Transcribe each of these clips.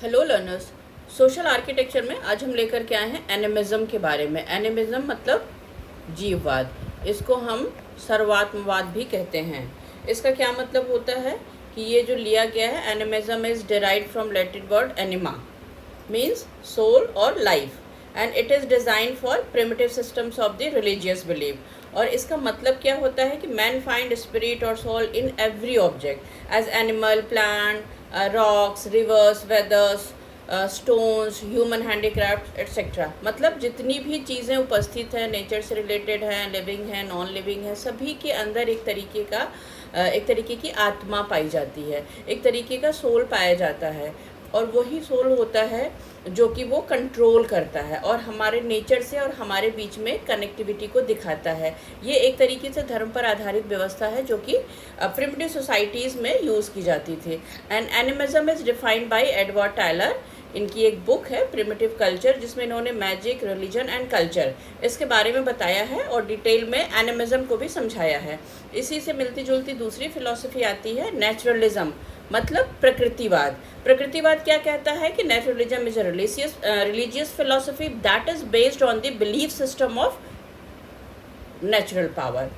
Hello learners. Social architecture में आज हम लेकर के आए हैं एनिमिज्म के बारे में। एनिमिज्म मतलब जीववाद। इसको हम सर्वात्मवाद भी कहते हैं। इसका क्या मतलब होता है कि ये जो लिया गया है, animism is derived from Latin word anima means soul और life, and it is design for primitive systems of the religious believe. और इसका मतलब क्या होता है कि मैन फाइंड स्पिरिट और soul in every object as animal, plant, rocks, rivers, weathers, stones, human handicraft etcetera. मतलब जितनी भी चीज़ें उपस्थित हैं, नेचर से रिलेटेड हैं, लिविंग हैं, नॉन लिविंग हैं, सभी के अंदर एक तरीके की आत्मा पाई जाती है, एक तरीके का सोल पाया जाता है। और वही सोल होता है जो कि वो कंट्रोल करता है और हमारे नेचर से और हमारे बीच में कनेक्टिविटी को दिखाता है। ये एक तरीके से धर्म पर आधारित व्यवस्था है जो कि प्रिमिटिव सोसाइटीज़ में यूज़ की जाती थी। And animism is defined by Edward Tyler. इनकी एक बुक है प्रिमिटिव कल्चर, जिसमें इन्होंने मैजिक, रिलीजन एंड कल्चर इसके बारे में बताया है और डिटेल में एनिमिज्म को भी समझाया है। इसी से मिलती जुलती दूसरी फिलॉसफी आती है नेचुरलिज्म, मतलब प्रकृतिवाद। प्रकृतिवाद क्या कहता है कि naturalism is a religious philosophy that is based on the belief system of natural power.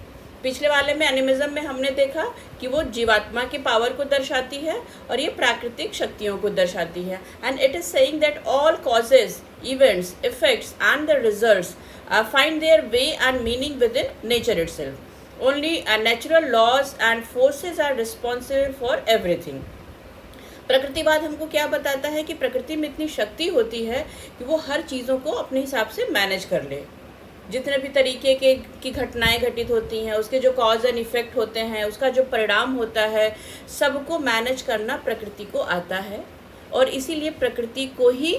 पिछले वाले में एनिमिज्म में हमने देखा कि वो जीवात्मा की पावर को दर्शाती है और ये प्राकृतिक शक्तियों को दर्शाती है। And it is saying that all causes, events, effects and the results find their way and meaning with in nature itself. Only natural laws and forces are responsible for everything. प्रकृतिवाद हमको क्या बताता है कि प्रकृति में इतनी शक्ति होती है कि वो हर चीज़ों को अपने हिसाब से मैनेज कर ले। जितने भी तरीके की घटनाएं घटित होती हैं, उसके जो कॉज एंड इफ़ेक्ट होते हैं, उसका जो परिणाम होता है, सबको मैनेज करना प्रकृति को आता है। और इसीलिए प्रकृति को ही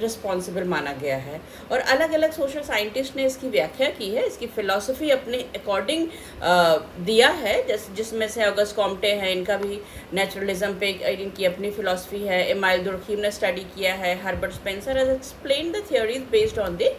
रिस्पॉन्सिबल माना गया है। और अलग अलग सोशल साइंटिस्ट ने इसकी व्याख्या की है, इसकी फ़िलॉसफी अपने अकॉर्डिंग दिया है। जिसमें से ऑगस्ट कॉम्टे हैं, इनका भी नेचुरलिज्म पे इनकी अपनी फ़िलॉसफी है। इमाइल दुर्खीम ने स्टडी किया है। Herbert Spencer has explained the theories based on the